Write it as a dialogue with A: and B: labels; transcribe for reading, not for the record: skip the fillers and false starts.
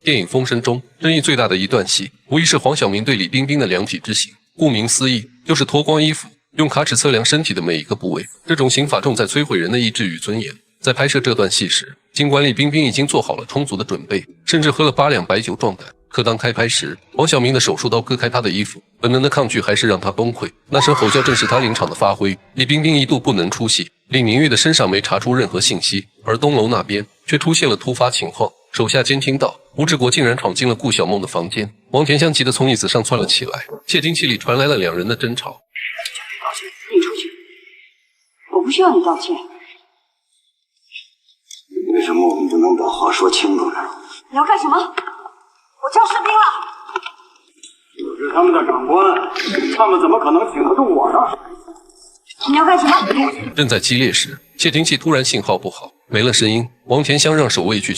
A: 电影《风声》中争议最大的一段戏，无疑是黄晓明对李冰冰的量体之刑。顾名思义，就是脱光衣服，用卡尺测量身体的每一个部位。这种刑法重在摧毁人的意志与尊严。在拍摄这段戏时，尽管李冰冰已经做好了充足的准备，甚至喝了8两白酒壮胆，可当开拍时，黄晓明的手术刀割开她的衣服，本能的抗拒还是让她崩溃。那声吼叫正是她临场的发挥。李冰冰一度不能出戏，李明玉的身上没查出任何信息，而东楼那边却出现了突发情况。手下监听到吴志国竟然闯进了顾小梦的房间，王田香急得从椅子上窜了起来，窃听器里传来了两人的争吵。
B: 你出去，我不需要你道歉。
C: 为什么我们不能把话说清楚呢？
B: 你要干什么？我叫士兵了。
C: 我是他们的长官，他们怎么可能请得动我呢？
B: 你要干什么？
A: 正在激烈时，窃听器突然信号不好，没了声音。王田香让守卫去